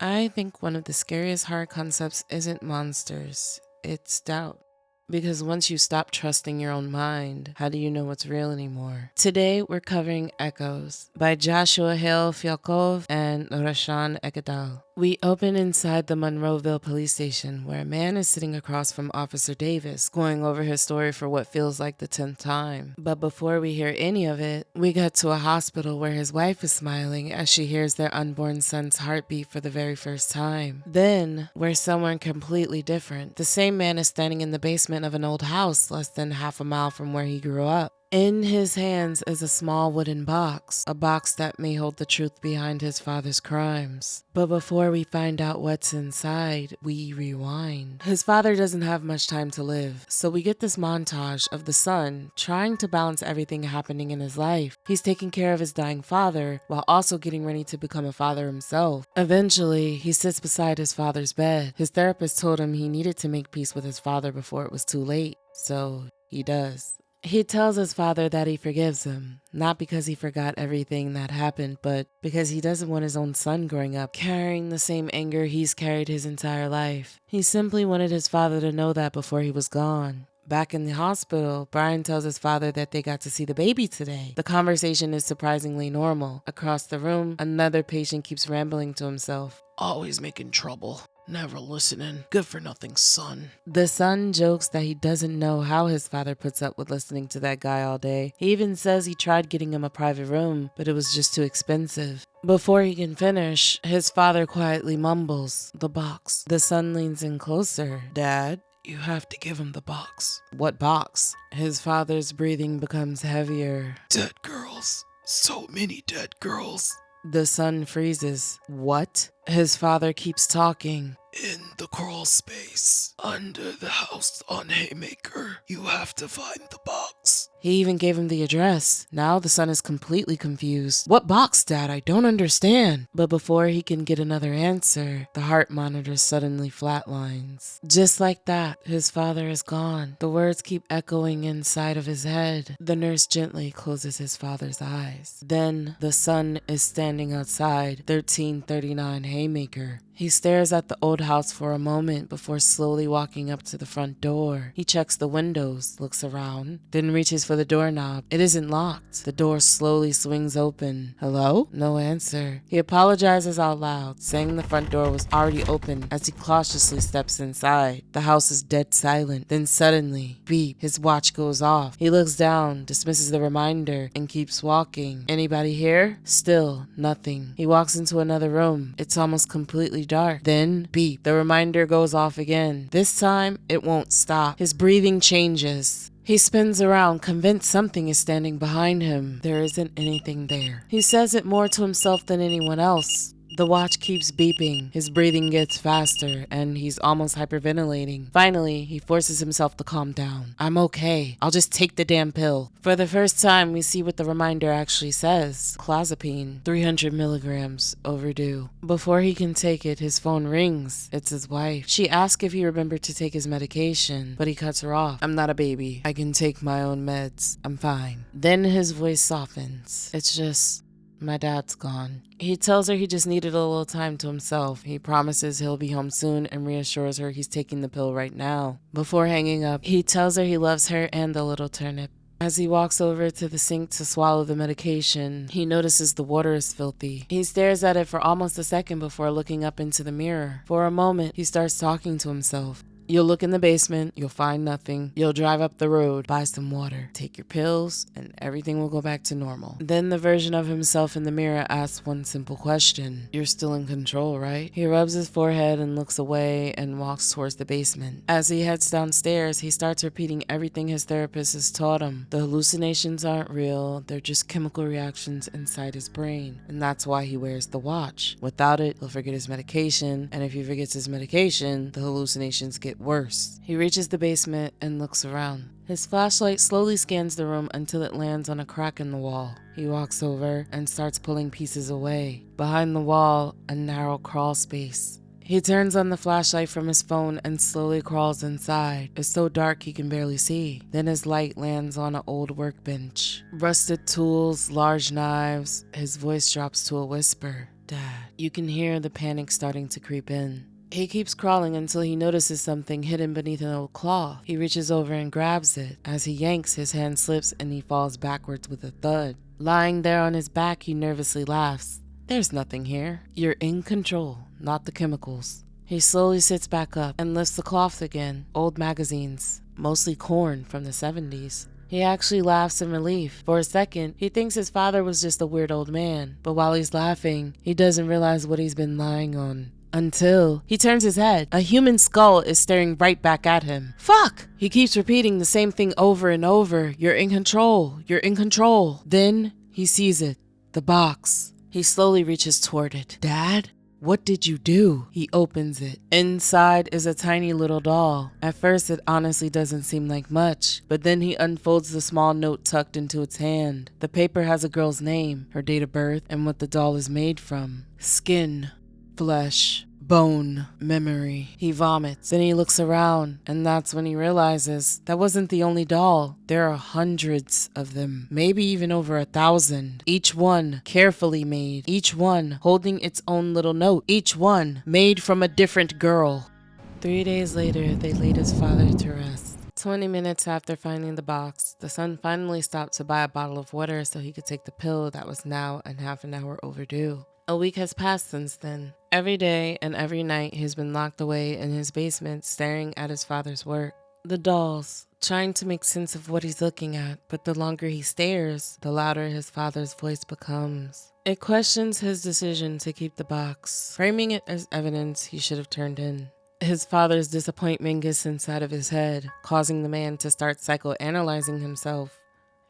I think one of the scariest horror concepts isn't monsters, it's doubt. Because once you stop trusting your own mind, how do you know what's real anymore? Today, we're covering Echoes by Joshua Hale Fialkov and Rahson Ekedal. We open inside the Monroeville police station where a man is sitting across from Officer Davis, going over his story for what feels like the 10th time. But before we hear any of it, we get to a hospital where his wife is smiling as she hears their unborn son's heartbeat for the very first time. Then, we're somewhere completely different. The same man is standing in the basement of an old house less than half a mile from where he grew up. In his hands is a small wooden box, a box that may hold the truth behind his father's crimes. But before we find out what's inside, we rewind. His father doesn't have much time to live, so we get this montage of the son trying to balance everything happening in his life. He's taking care of his dying father while also getting ready to become a father himself. Eventually, he sits beside his father's bed. His therapist told him he needed to make peace with his father before it was too late, so he does. He tells his father that he forgives him, not because he forgot everything that happened, but because he doesn't want his own son growing up carrying the same anger he's carried his entire life. He simply wanted his father to know that before he was gone. Back in the hospital, Brian tells his father that they got to see the baby today. The conversation is surprisingly normal. Across the room, another patient keeps rambling to himself. Always making trouble. Never listening. Good for nothing, son. The son jokes that he doesn't know how his father puts up with listening to that guy all day. He even says he tried getting him a private room, but it was just too expensive. Before he can finish, his father quietly mumbles, "The box." The son leans in closer. Dad, you have to give him the box. "What box?" His father's breathing becomes heavier. Dead girls. So many dead girls. The son freezes. "What?" His father keeps talking. In the crawl space, under the house on Haymaker, you have to find the box. He even gave him the address. Now the son is completely confused. "What box, Dad? I don't understand." But before he can get another answer, the heart monitor suddenly flatlines. Just like that, his father is gone. The words keep echoing inside of his head. The nurse gently closes his father's eyes. Then the son is standing outside 1339 Haymaker. He stares at the old house for a moment before slowly walking up to the front door. He checks the windows, looks around, then reaches for the doorknob. It isn't locked. The door slowly swings open. "Hello?" No answer. He apologizes out loud, saying the front door was already open as he cautiously steps inside. The house is dead silent. Then suddenly, beep, his watch goes off. He looks down, dismisses the reminder, and keeps walking. Anybody here? Still, nothing. He walks into another room. It's almost completely dark. Then, beep, the reminder goes off again. This time, it won't stop. His breathing changes. He spins around, convinced something is standing behind him. There isn't anything there. He says it more to himself than anyone else. The watch keeps beeping. His breathing gets faster, and he's almost hyperventilating. Finally, he forces himself to calm down. "I'm okay. I'll just take the damn pill." For the first time, we see what the reminder actually says. Clozapine, 300 milligrams, overdue. Before he can take it, his phone rings. It's his wife. She asks if he remembered to take his medication, but he cuts her off. "I'm not a baby. I can take my own meds. I'm fine." Then his voice softens. "It's just... my dad's gone." He tells her he just needed a little time to himself. He promises he'll be home soon and reassures her he's taking the pill right now. Before hanging up, he tells her he loves her and the little turnip. As he walks over to the sink to swallow the medication, he notices the water is filthy. He stares at it for almost a second before looking up into the mirror. For a moment, he starts talking to himself. "You'll look in the basement, you'll find nothing. You'll drive up the road, buy some water, take your pills, and everything will go back to normal." Then the version of himself in the mirror asks one simple question. "You're still in control, right?" He rubs his forehead and looks away and walks towards the basement. As he heads downstairs, he starts repeating everything his therapist has taught him. The hallucinations aren't real, they're just chemical reactions inside his brain. And that's why he wears the watch. Without it, he'll forget his medication, and if he forgets his medication, the hallucinations get worse. He reaches the basement and looks around. His flashlight slowly scans the room until it lands on a crack in the wall. He walks over and starts pulling pieces away. Behind the wall, a narrow crawl space. He turns on the flashlight from his phone and slowly crawls inside. It's so dark he can barely see. Then his light lands on an old workbench. Rusted tools, large knives. His voice drops to a whisper. Dad. You can hear the panic starting to creep in. He keeps crawling until he notices something hidden beneath an old cloth. He reaches over and grabs it. As he yanks, his hand slips and he falls backwards with a thud. Lying there on his back, he nervously laughs. There's nothing here. You're in control, not the chemicals. He slowly sits back up and lifts the cloth again. Old magazines, mostly corn from the 70s. He actually laughs in relief. For a second, he thinks his father was just a weird old man. But while he's laughing, he doesn't realize what he's been lying on. Until he turns his head. A human skull is staring right back at him. Fuck! He keeps repeating the same thing over and over. You're in control. You're in control. Then he sees it. The box. He slowly reaches toward it. Dad? What did you do? He opens it. Inside is a tiny little doll. At first, it honestly doesn't seem like much, but then he unfolds the small note tucked into its hand. The paper has a girl's name, her date of birth, and what the doll is made from. Skin, flesh, bone, memory. He vomits. Then he looks around, and that's when he realizes that wasn't the only doll. There are hundreds of them, maybe even over 1,000. Each one carefully made, each one holding its own little note, each one made from a different girl. 3 days later, they laid his father to rest. 20 minutes after finding the box, the son finally stopped to buy a bottle of water so he could take the pill that was now a half an hour overdue. A week has passed since then. Every day and every night he's been locked away in his basement staring at his father's work. The dolls, trying to make sense of what he's looking at, but the longer he stares, the louder his father's voice becomes. It questions his decision to keep the box, framing it as evidence he should have turned in. His father's disappointment gets inside of his head, causing the man to start psychoanalyzing himself.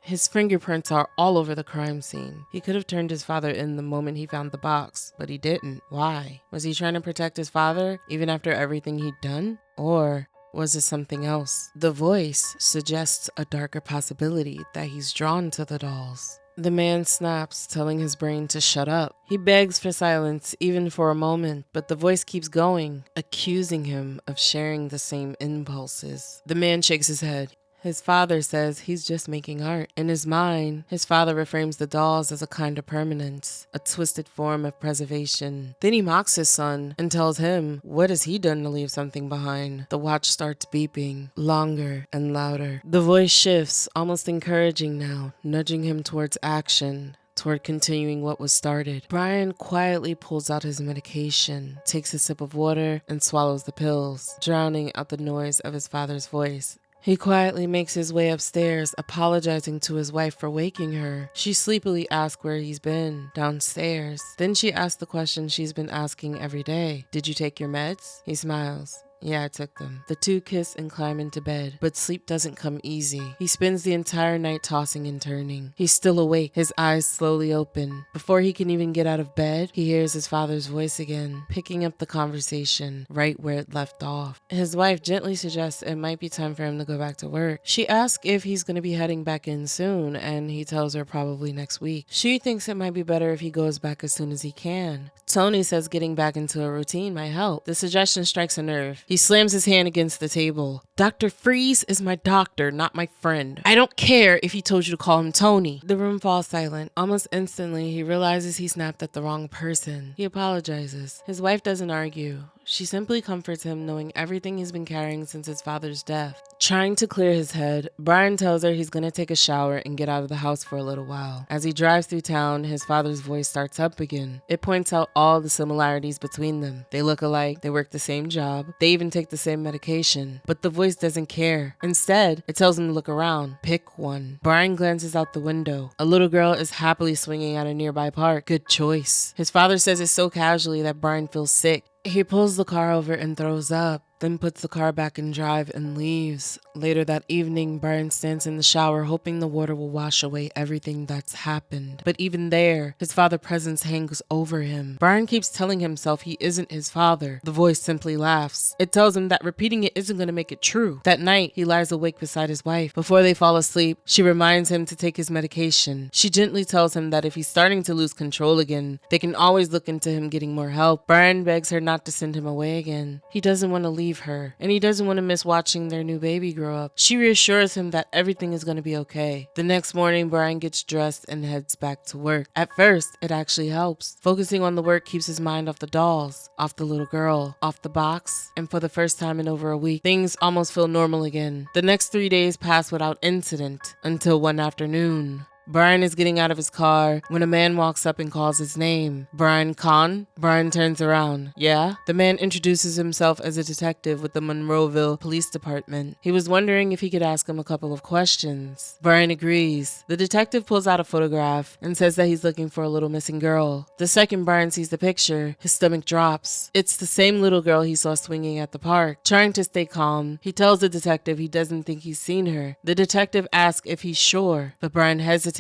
His fingerprints are all over the crime scene. He could have turned his father in the moment he found the box, but he didn't. Why? Was he trying to protect his father, even after everything he'd done? Or was it something else? The voice suggests a darker possibility that he's drawn to the dolls. The man snaps, telling his brain to shut up. He begs for silence, even for a moment, but the voice keeps going, accusing him of sharing the same impulses. The man shakes his head. His father says he's just making art. In his mind, his father reframes the dolls as a kind of permanence, a twisted form of preservation. Then he mocks his son and tells him, what has he done to leave something behind? The watch starts beeping, longer and louder. The voice shifts, almost encouraging now, nudging him towards action, toward continuing what was started. Brian quietly pulls out his medication, takes a sip of water, and swallows the pills, drowning out the noise of his father's voice. He quietly makes his way upstairs, apologizing to his wife for waking her. She sleepily asks where he's been, downstairs. Then she asks the question she's been asking every day. Did you take your meds? He smiles. Yeah, I took them. The two kiss and climb into bed, but sleep doesn't come easy. He spends the entire night tossing and turning. He's still awake, his eyes slowly open. Before he can even get out of bed, he hears his father's voice again, picking up the conversation right where it left off. His wife gently suggests it might be time for him to go back to work. She asks if he's going to be heading back in soon, and he tells her probably next week. She thinks it might be better if he goes back as soon as he can. Tony says getting back into a routine might help. The suggestion strikes a nerve. He slams his hand against the table. Dr. Freeze is my doctor, not my friend. I don't care if he told you to call him Tony. The room falls silent. Almost instantly, he realizes he snapped at the wrong person. He apologizes. His wife doesn't argue. She simply comforts him, knowing everything he's been carrying since his father's death. Trying to clear his head, Brian tells her he's going to take a shower and get out of the house for a little while. As he drives through town, his father's voice starts up again. It points out all the similarities between them. They look alike, they work the same job, they even take the same medication. But the voice doesn't care. Instead, it tells him to look around. Pick one. Brian glances out the window. A little girl is happily swinging at a nearby park. Good choice. His father says it so casually that Brian feels sick. He pulls the car over and throws up, then puts the car back in drive and leaves. Later that evening, Brian stands in the shower hoping the water will wash away everything that's happened. But even there, his father's presence hangs over him. Brian keeps telling himself he isn't his father. The voice simply laughs. It tells him that repeating it isn't going to make it true. That night, he lies awake beside his wife. Before they fall asleep, she reminds him to take his medication. She gently tells him that if he's starting to lose control again, they can always look into him getting more help. Brian begs her not to send him away again. He doesn't want to leave leave her, and he doesn't want to miss watching their new baby grow up. She reassures him that everything is going to be okay. The next morning, Brian gets dressed and heads back to work. At first, it actually helps. Focusing on the work keeps his mind off the dolls, off the little girl, off the box, and for the first time in over a week, things almost feel normal again. The next 3 days pass without incident until one afternoon. Brian is getting out of his car when a man walks up and calls his name. Brian Kahn? Brian turns around. Yeah? The man introduces himself as a detective with the Monroeville Police Department. He was wondering if he could ask him a couple of questions. Brian agrees. The detective pulls out a photograph and says that he's looking for a little missing girl. The second Brian sees the picture, his stomach drops. It's the same little girl he saw swinging at the park. Trying to stay calm, he tells the detective he doesn't think he's seen her. The detective asks if he's sure, but Brian hesitates.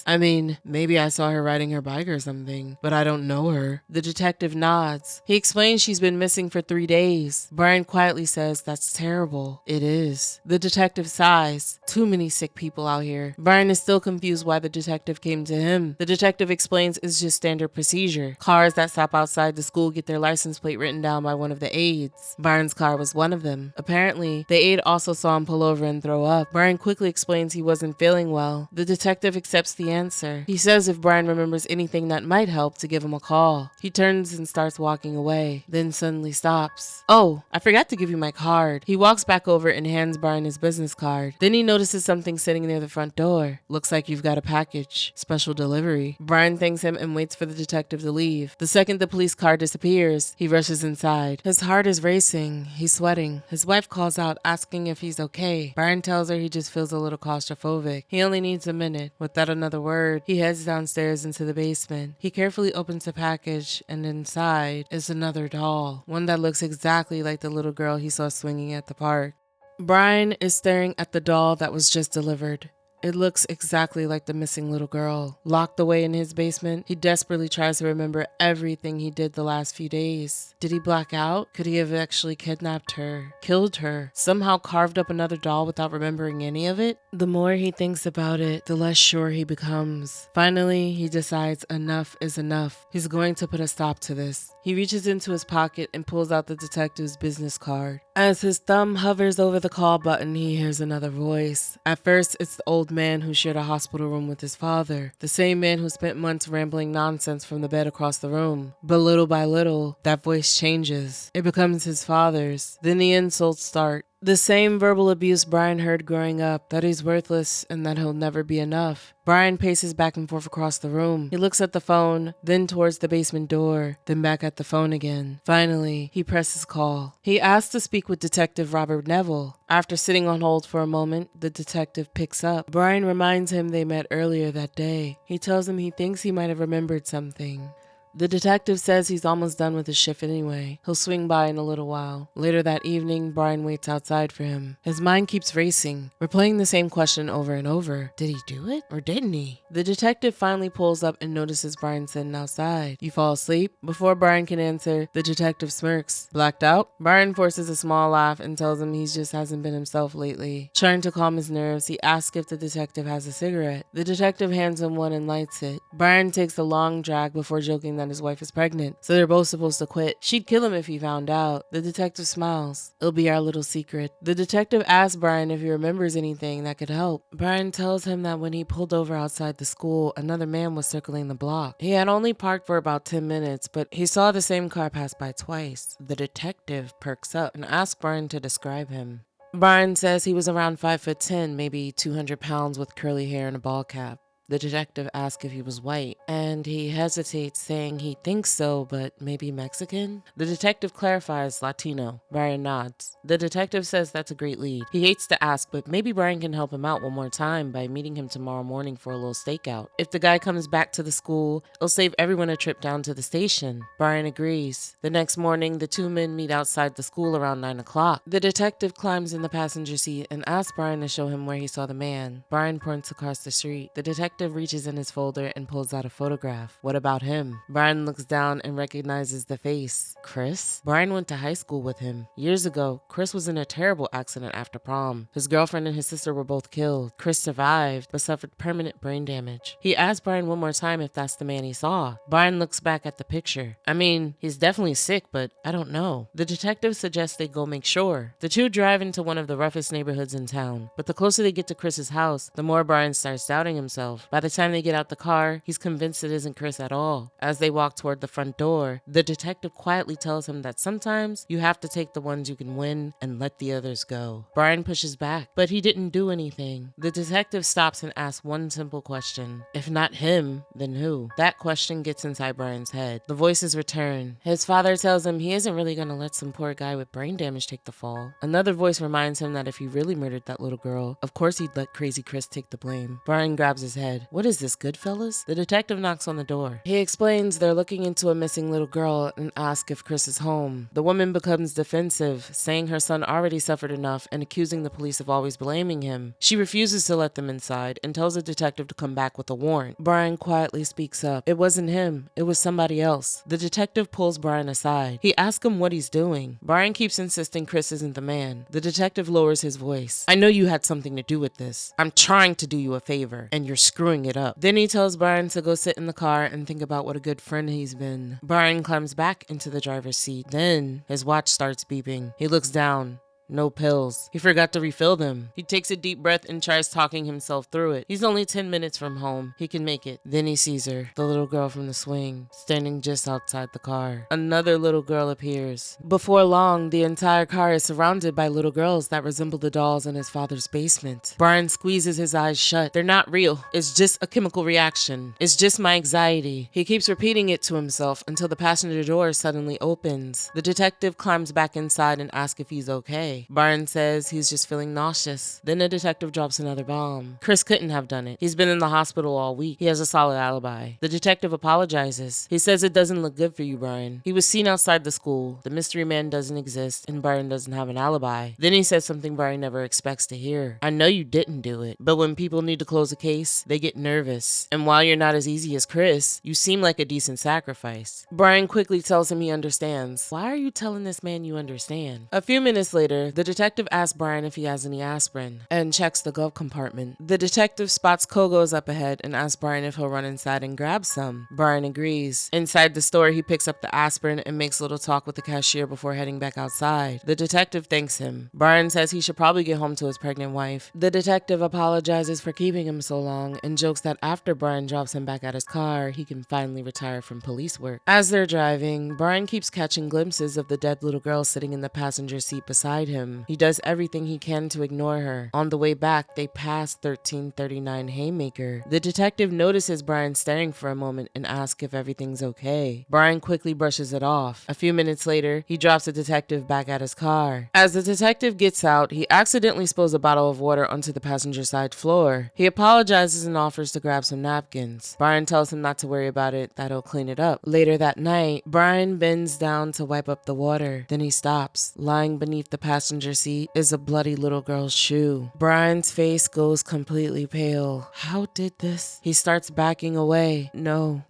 I mean, maybe I saw her riding her bike or something, but I don't know her. The detective nods. He explains she's been missing for 3 days. Brian quietly says that's terrible. It is. The detective sighs. Too many sick people out here. Brian is still confused why the detective came to him. The detective explains it's just standard procedure. Cars that stop outside the school get their license plate written down by one of the aides. Brian's car was one of them. Apparently, the aide also saw him pull over and throw up. Brian quickly explains he wasn't feeling well. The detective accepts the answer. He says if Brian remembers anything that might help to give him a call. He turns and starts walking away, then suddenly stops. Oh, I forgot to give you my card. He walks back over and hands Brian his business card. Then he notices something sitting near the front door. Looks like you've got a package. Special delivery. Brian thanks him and waits for the detective to leave. The second the police car disappears, he rushes inside. His heart is racing. He's sweating. His wife calls out asking if he's okay. Brian tells her he just feels a little claustrophobic. He only needs a minute. Without another word, he heads downstairs into the basement. He carefully opens the package, and inside is another doll, one that looks exactly like the little girl he saw swinging at the park. Brian is staring at the doll that was just delivered. It looks exactly like the missing little girl. Locked away in his basement, he desperately tries to remember everything he did the last few days. Did he black out? Could he have actually kidnapped her, killed her, somehow carved up another doll without remembering any of it? The more he thinks about it, the less sure he becomes. Finally, he decides enough is enough. He's going to put a stop to this. He reaches into his pocket and pulls out the detective's business card. As his thumb hovers over the call button, he hears another voice. At first, it's the old man who shared a hospital room with his father, the same man who spent months rambling nonsense from the bed across the room. But little by little, that voice changes. It becomes his father's. Then the insults start. The same verbal abuse Brian heard growing up, that he's worthless and that he'll never be enough. Brian paces back and forth across the room. He looks at the phone, then towards the basement door, then back at the phone again. Finally, he presses call. He asks to speak with Detective Robert Neville. After sitting on hold for a moment, the detective picks up. Brian reminds him they met earlier that day. He tells him he thinks he might have remembered something. The detective says he's almost done with his shift anyway. He'll swing by in a little while. Later that evening, Brian waits outside for him. His mind keeps racing, replaying the same question over and over. Did he do it or didn't he? The detective finally pulls up and notices Brian sitting outside. You fall asleep? Before Brian can answer, the detective smirks. Blacked out? Brian forces a small laugh and tells him he just hasn't been himself lately. Trying to calm his nerves, he asks if the detective has a cigarette. The detective hands him one and lights it. Brian takes a long drag before joking that his wife is pregnant, so they're both supposed to quit. She'd kill him if he found out. The detective smiles. It'll be our little secret. The detective asks Brian if he remembers anything that could help. Brian tells him that when he pulled over outside the school, another man was circling the block. He had only parked for about 10 minutes, but he saw the same car pass by twice. The detective perks up and asks Brian to describe him. Brian says he was around 5'10", maybe 200 pounds with curly hair and a ball cap. The detective asks if he was white, and he hesitates, saying he thinks so, but maybe Mexican? The detective clarifies Latino. Brian nods. The detective says that's a great lead. He hates to ask, but maybe Brian can help him out one more time by meeting him tomorrow morning for a little stakeout. If the guy comes back to the school, it'll save everyone a trip down to the station. Brian agrees. The next morning, the two men meet outside the school around 9 o'clock. The detective climbs in the passenger seat and asks Brian to show him where he saw the man. Brian points across the street. The detective detective reaches in his folder and pulls out a photograph. What about him? Brian looks down and recognizes the face. Chris? Brian went to high school with him. Years ago, Chris was in a terrible accident after prom. His girlfriend and his sister were both killed. Chris survived, but suffered permanent brain damage. He asked Brian one more time if that's the man he saw. Brian looks back at the picture. I mean, he's definitely sick, but I don't know. The detective suggests they go make sure. The two drive into one of the roughest neighborhoods in town, but the closer they get to Chris's house, the more Brian starts doubting himself. By the time they get out the car, he's convinced it isn't Chris at all. As they walk toward the front door, the detective quietly tells him that sometimes you have to take the ones you can win and let the others go. Brian pushes back, but he didn't do anything. The detective stops and asks one simple question. If not him, then who? That question gets inside Brian's head. The voices return. His father tells him he isn't really gonna let some poor guy with brain damage take the fall. Another voice reminds him that if he really murdered that little girl, of course he'd let crazy Chris take the blame. Brian grabs his head. What is this, Goodfellas? The detective knocks on the door. He explains they're looking into a missing little girl and asks if Chris is home. The woman becomes defensive, saying her son already suffered enough and accusing the police of always blaming him. She refuses to let them inside and tells the detective to come back with a warrant. Brian quietly speaks up. It wasn't him. It was somebody else. The detective pulls Brian aside. He asks him what he's doing. Brian keeps insisting Chris isn't the man. The detective lowers his voice. I know you had something to do with this. I'm trying to do you a favor, and you're screwing it up. Then he tells Brian to go sit in the car and think about what a good friend he's been. Brian climbs back into the driver's seat. Then his watch starts beeping. He looks down. No pills. He forgot to refill them. He takes a deep breath and tries talking himself through it. He's only 10 minutes from home. He can make it. Then he sees her, the little girl from the swing, standing just outside the car. Another little girl appears. Before long, the entire car is surrounded by little girls that resemble the dolls in his father's basement. Brian squeezes his eyes shut. They're not real. It's just a chemical reaction. It's just my anxiety. He keeps repeating it to himself until the passenger door suddenly opens. The detective climbs back inside and asks if he's okay. Brian says he's just feeling nauseous. Then the detective drops another bomb. Chris couldn't have done it. He's been in the hospital all week. He has a solid alibi. The detective apologizes. He says it doesn't look good for you, Brian. He was seen outside the school. The mystery man doesn't exist, and Brian doesn't have an alibi. Then he says something Brian never expects to hear. I know you didn't do it, but when people need to close a case, they get nervous. And while you're not as easy as Chris, you seem like a decent sacrifice. Brian quickly tells him he understands. Why are you telling this man you understand? A few minutes later, the detective asks Brian if he has any aspirin and checks the glove compartment. The detective spots Kogo's up ahead and asks Brian if he'll run inside and grab some. Brian agrees. Inside the store, he picks up the aspirin and makes little talk with the cashier before heading back outside. The detective thanks him. Brian says he should probably get home to his pregnant wife. The detective apologizes for keeping him so long and jokes that after Brian drops him back at his car, he can finally retire from police work. As they're driving, Brian keeps catching glimpses of the dead little girl sitting in the passenger seat beside him. He does everything he can to ignore her. On the way back, they pass 1339 Haymaker. The detective notices Brian staring for a moment and asks if everything's okay. Brian quickly brushes it off. A few minutes later, he drops the detective back at his car. As the detective gets out, he accidentally spills a bottle of water onto the passenger side floor. He apologizes and offers to grab some napkins. Brian tells him not to worry about it, that he'll clean it up. Later that night, Brian bends down to wipe up the water. Then he stops. Lying beneath the passenger seat is a bloody little girl's shoe. Brian's face goes completely pale. How did this? He starts backing away. No.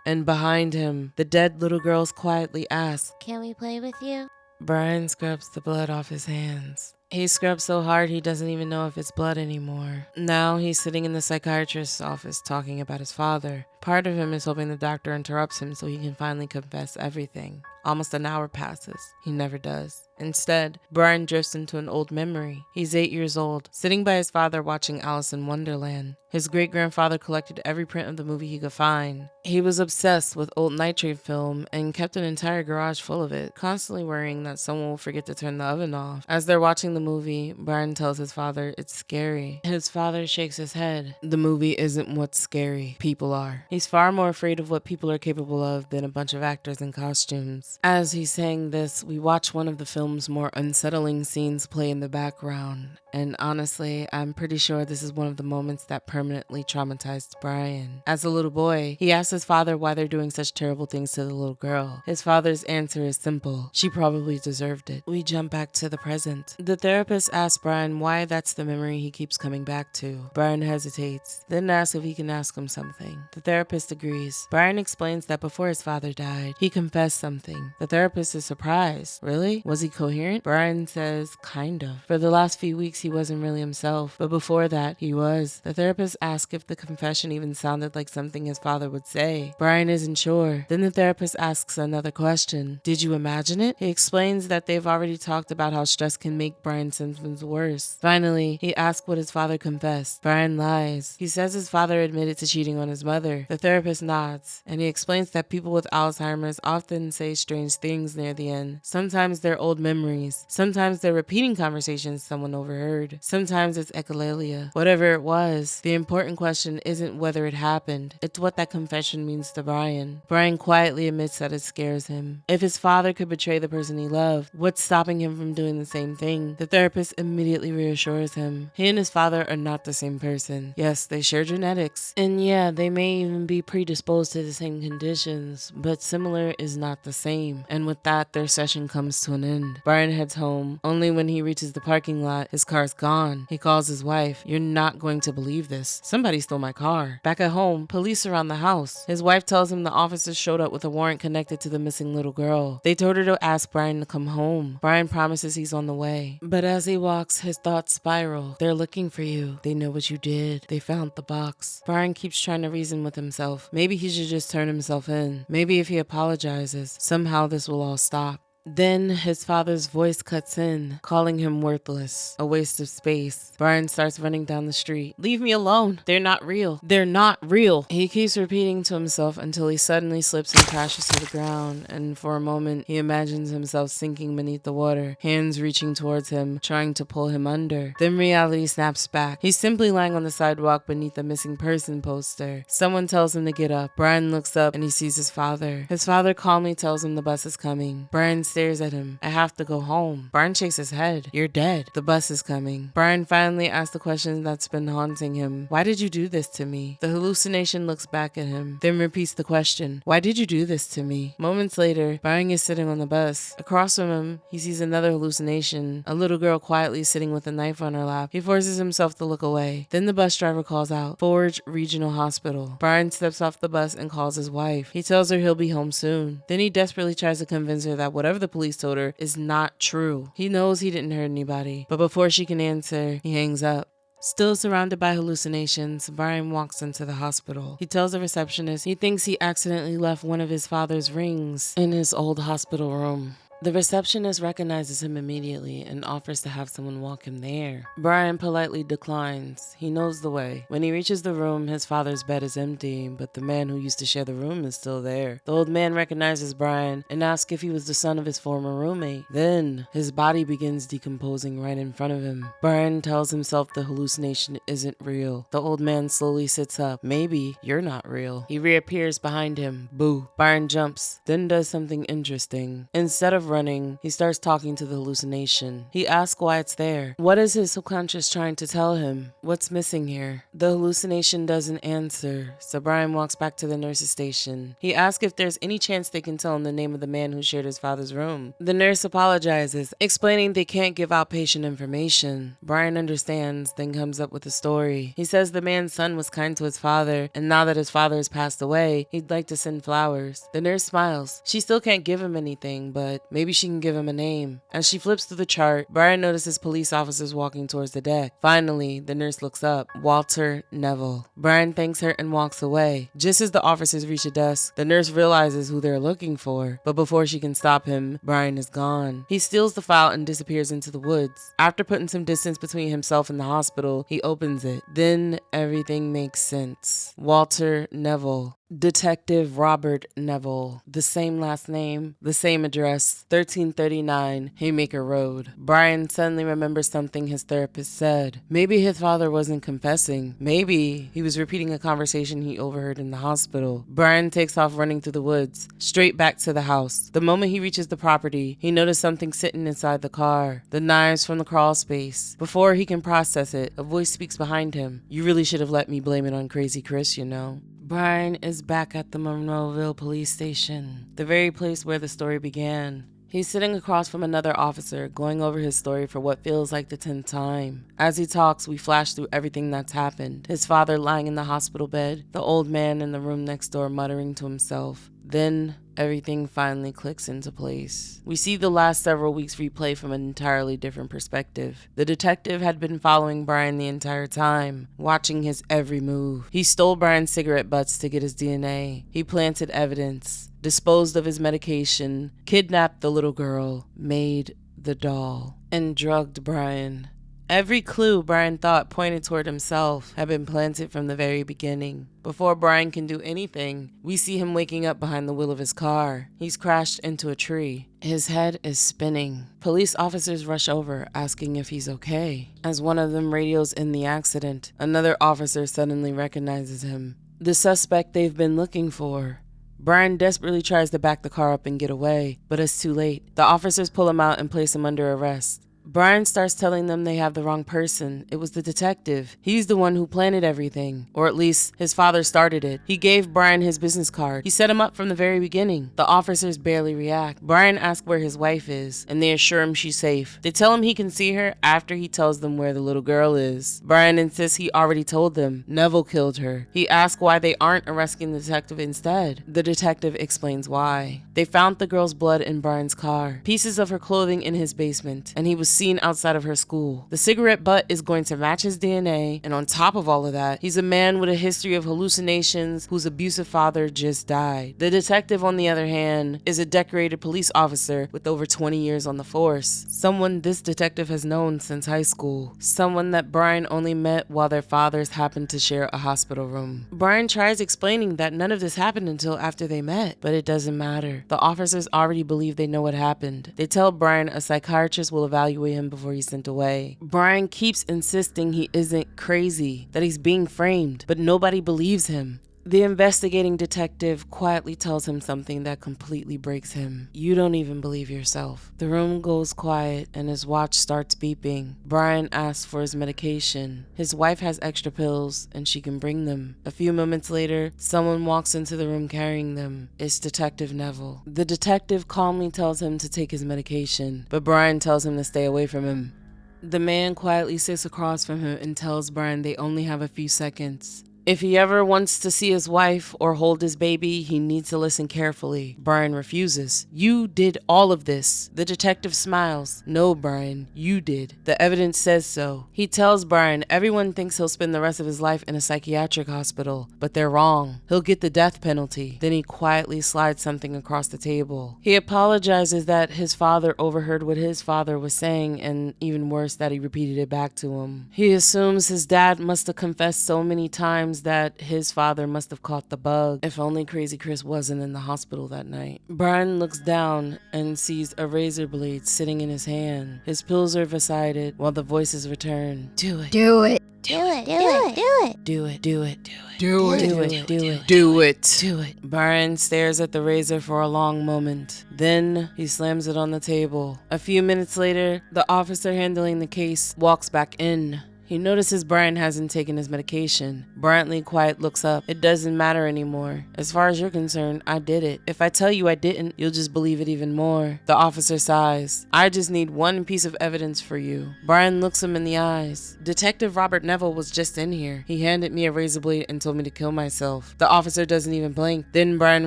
And behind him, the dead little girls quietly ask, Can we play with you? Brian scrubs the blood off his hands. He scrubs so hard he doesn't even know if it's blood anymore. Now he's sitting in the psychiatrist's office talking about his father. Part of him is hoping the doctor interrupts him so he can finally confess everything. Almost an hour passes. He never does. Instead, Brian drifts into an old memory. He's 8 years old, sitting by his father watching Alice in Wonderland. His great-grandfather collected every print of the movie he could find. He was obsessed with old nitrate film and kept an entire garage full of it, constantly worrying that someone will forget to turn the oven off. As they're watching the movie, Brian tells his father it's scary. His father shakes his head. The movie isn't what's scary. People are. He's far more afraid of what people are capable of than a bunch of actors in costumes. As he's saying this, we watch one of the film's more unsettling scenes play in the background. And honestly, I'm pretty sure this is one of the moments that permanently traumatized Brian. As a little boy, he asks his father why they're doing such terrible things to the little girl. His father's answer is simple: she probably deserved it. We jump back to the present. The therapist asks Brian why that's the memory he keeps coming back to. Brian hesitates, then asks if he can ask him something. The therapist agrees. Brian explains that before his father died, he confessed something. The therapist is surprised. Really? Was he coherent? Brian says, kind of. For the last few weeks, he wasn't really himself, but before that, he was. The therapist asks if the confession even sounded like something his father would say. Brian isn't sure. Then the therapist asks another question. Did you imagine it? He explains that they've already talked about how stress can make Brian's symptoms worse. Finally, he asks what his father confessed. Brian lies. He says his father admitted to cheating on his mother. The therapist nods, and he explains that people with Alzheimer's often say strange things near the end. Sometimes they're old memories. Sometimes they're repeating conversations someone overheard. Sometimes it's echolalia. Whatever it was, the important question isn't whether it happened. It's what that confession means to Brian. Brian quietly admits that it scares him. If his father could betray the person he loved, what's stopping him from doing the same thing? The therapist immediately reassures him. He and his father are not the same person. Yes, they share genetics. And yeah, they may even be predisposed to the same conditions, but similar is not the same. And with that, their session comes to an end. Brian heads home. Only when he reaches the parking lot, his car's gone. He calls his wife. You're not going to believe this. Somebody stole my car. Back at home, police surround the house. His wife tells him the officers showed up with a warrant connected to the missing little girl. They told her to ask Brian to come home. Brian promises he's on the way. But as he walks, his thoughts spiral. They're looking for you. They know what you did. They found the box. Brian keeps trying to reason with himself. Maybe he should just turn himself in. Maybe if he apologizes, somehow this will all stop. Then his father's voice cuts in, calling him worthless, a waste of space. Brian starts running down the street. Leave me alone. They're not real. They're not real. He keeps repeating to himself until he suddenly slips and crashes to the ground, and for a moment he imagines himself sinking beneath the water, hands reaching towards him, trying to pull him under. Then reality snaps back. He's simply lying on the sidewalk beneath a missing person poster. Someone tells him to get up. Brian looks up and he sees his father. His father calmly tells him the bus is coming. Brian stares at him. I have to go home. Brian shakes his head. You're dead. The bus is coming. Brian finally asks the question that's been haunting him. Why did you do this to me? The hallucination looks back at him, then repeats the question. Why did you do this to me? Moments later, Brian is sitting on the bus. Across from him, he sees another hallucination. A little girl quietly sitting with a knife on her lap. He forces himself to look away. Then the bus driver calls out, Forge Regional Hospital. Brian steps off the bus and calls his wife. He tells her he'll be home soon. Then he desperately tries to convince her that whatever the police told her is not true. He knows he didn't hurt anybody, but before she can answer, he hangs up. Still surrounded by hallucinations, Brian walks into the hospital. He tells the receptionist he thinks he accidentally left one of his father's rings in his old hospital room. The receptionist recognizes him immediately and offers to have someone walk him there. Brian politely declines. He knows the way. When he reaches the room, his father's bed is empty, but the man who used to share the room is still there. The old man recognizes Brian and asks if he was the son of his former roommate. Then, his body begins decomposing right in front of him. Brian tells himself the hallucination isn't real. The old man slowly sits up. Maybe you're not real. He reappears behind him. Boo. Brian jumps, then does something interesting. Instead of running, he starts talking to the hallucination. He asks why it's there. What is his subconscious trying to tell him? What's missing here? The hallucination doesn't answer, so Brian walks back to the nurse's station. He asks if there's any chance they can tell him the name of the man who shared his father's room. The nurse apologizes, explaining they can't give out patient information. Brian understands, then comes up with a story. He says the man's son was kind to his father, and now that his father has passed away, he'd like to send flowers. The nurse smiles. She still can't give him anything, but maybe she can give him a name. As she flips through the chart, Brian notices police officers walking towards the deck. Finally, the nurse looks up. Walter Neville. Brian thanks her and walks away. Just as the officers reach the desk, the nurse realizes who they're looking for. But before she can stop him, Brian is gone. He steals the file and disappears into the woods. After putting some distance between himself and the hospital, he opens it. Then everything makes sense. Walter Neville. Detective Robert Neville. The same last name, the same address, 1339 Haymaker Road. Brian suddenly remembers something his therapist said. Maybe his father wasn't confessing. Maybe he was repeating a conversation he overheard in the hospital. Brian takes off running through the woods, straight back to the house. The moment he reaches the property, he noticed something sitting inside the car. The knives from the crawl space. Before he can process it, a voice speaks behind him. You really should have let me blame it on Crazy Chris, you know. Brian is back at the Monroeville police station, the very place where the story began. He's sitting across from another officer, going over his story for what feels like the 10th time. As he talks, we flash through everything that's happened. His father lying in the hospital bed, the old man in the room next door muttering to himself. Then, everything finally clicks into place. We see the last several weeks replay from an entirely different perspective. The detective had been following Brian the entire time, watching his every move. He stole Brian's cigarette butts to get his DNA. He planted evidence, disposed of his medication, kidnapped the little girl, made the doll, and drugged Brian. Every clue Brian thought pointed toward himself had been planted from the very beginning. Before Brian can do anything, we see him waking up behind the wheel of his car. He's crashed into a tree. His head is spinning. Police officers rush over, asking if he's okay. As one of them radios in the accident, another officer suddenly recognizes him. The suspect they've been looking for. Brian desperately tries to back the car up and get away, but it's too late. The officers pull him out and place him under arrest. Brian starts telling them they have the wrong person. It was the detective. He's the one who planted everything. Or at least, his father started it. He gave Brian his business card. He set him up from the very beginning. The officers barely react. Brian asks where his wife is, and they assure him she's safe. They tell him he can see her after he tells them where the little girl is. Brian insists he already told them. Neville killed her. He asks why they aren't arresting the detective instead. The detective explains why. They found the girl's blood in Brian's car, pieces of her clothing in his basement, and he was seen outside of her school. The cigarette butt is going to match his DNA, and on top of all of that, he's a man with a history of hallucinations whose abusive father just died. The detective, on the other hand, is a decorated police officer with over 20 years on the force. Someone this detective has known since high school. Someone that Brian only met while their fathers happened to share a hospital room. Brian tries explaining that none of this happened until after they met, but it doesn't matter. The officers already believe they know what happened. They tell Brian a psychiatrist will evaluate him before he's sent away. Brian keeps insisting he isn't crazy, that he's being framed, but nobody believes him. The investigating detective quietly tells him something that completely breaks him. You don't even believe yourself. The room goes quiet and his watch starts beeping. Brian asks for his medication. His wife has extra pills and she can bring them. A few moments later, someone walks into the room carrying them. It's Detective Neville. The detective calmly tells him to take his medication, but Brian tells him to stay away from him. The man quietly sits across from him and tells Brian they only have a few seconds. If he ever wants to see his wife or hold his baby, he needs to listen carefully. Brian refuses. You did all of this. The detective smiles. No, Brian, you did. The evidence says so. He tells Brian everyone thinks he'll spend the rest of his life in a psychiatric hospital, but they're wrong. He'll get the death penalty. Then he quietly slides something across the table. He apologizes that his father overheard what his father was saying, and even worse, that he repeated it back to him. He assumes his dad must have confessed so many times that his father must have caught the bug. If only Crazy Chris wasn't in the hospital that night. Brian looks down and sees a razor blade sitting in his hand. His pills are beside it while the voices return. Do it. Do it. Do it. Do it. Do it. Do it. Do it. Do it. Do it. Do it. Do it. Do it. Brian stares at the razor for a long moment. Then he slams it on the table. A few minutes later, the officer handling the case walks back in. He notices Brian hasn't taken his medication. Brightly quiet looks up. It doesn't matter anymore. As far as you're concerned, I did it. If I tell you I didn't, you'll just believe it even more. The officer sighs. I just need one piece of evidence for you. Brian looks him in the eyes. Detective Robert Neville was just in here. He handed me a razor blade and told me to kill myself. The officer doesn't even blink. Then Brian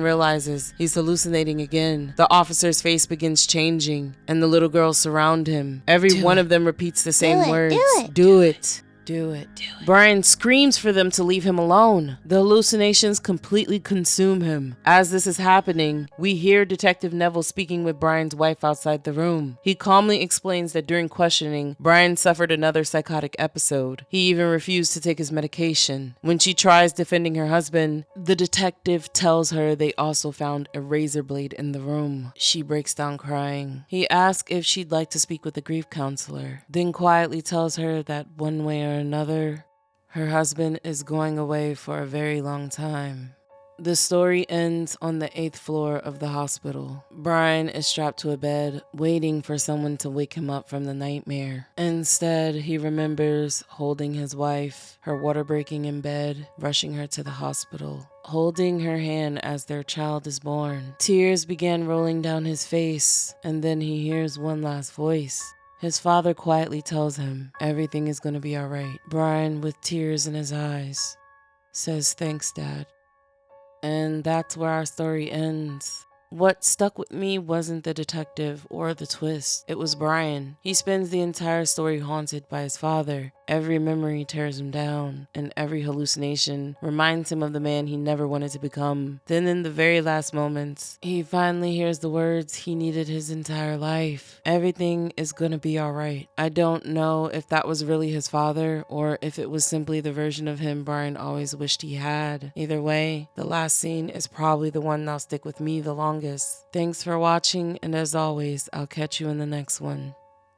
realizes he's hallucinating again. The officer's face begins changing, and the little girls surround him. Every one of them repeats the same words. Do it. Do it. Brian screams for them to leave him alone. The hallucinations completely consume him. As this is happening, we hear Detective Neville speaking with Brian's wife outside the room. He calmly explains that during questioning, Brian suffered another psychotic episode. He even refused to take his medication. When she tries defending her husband, the detective tells her they also found a razor blade in the room. She breaks down crying. He asks if she'd like to speak with a grief counselor, then quietly tells her that one way or another, her husband is going away for a very long time. The story ends on the 8th floor of the hospital. Brian is strapped to a bed, waiting for someone to wake him up from the nightmare. Instead, he remembers holding his wife, her water breaking in bed, rushing her to the hospital, holding her hand as their child is born. Tears began rolling down his face, and then he hears one last voice. His father quietly tells him everything is going to be all right. Brian, with tears in his eyes, says, "Thanks, Dad." And that's where our story ends. What stuck with me wasn't the detective or the twist. It was Brian. He spends the entire story haunted by his father. Every memory tears him down, and every hallucination reminds him of the man he never wanted to become. Then in the very last moments, he finally hears the words he needed his entire life. Everything is gonna be alright. I don't know if that was really his father, or if it was simply the version of him Brian always wished he had. Either way, the last scene is probably the one that'll stick with me the longest. Thanks for watching, and as always, I'll catch you in the next one.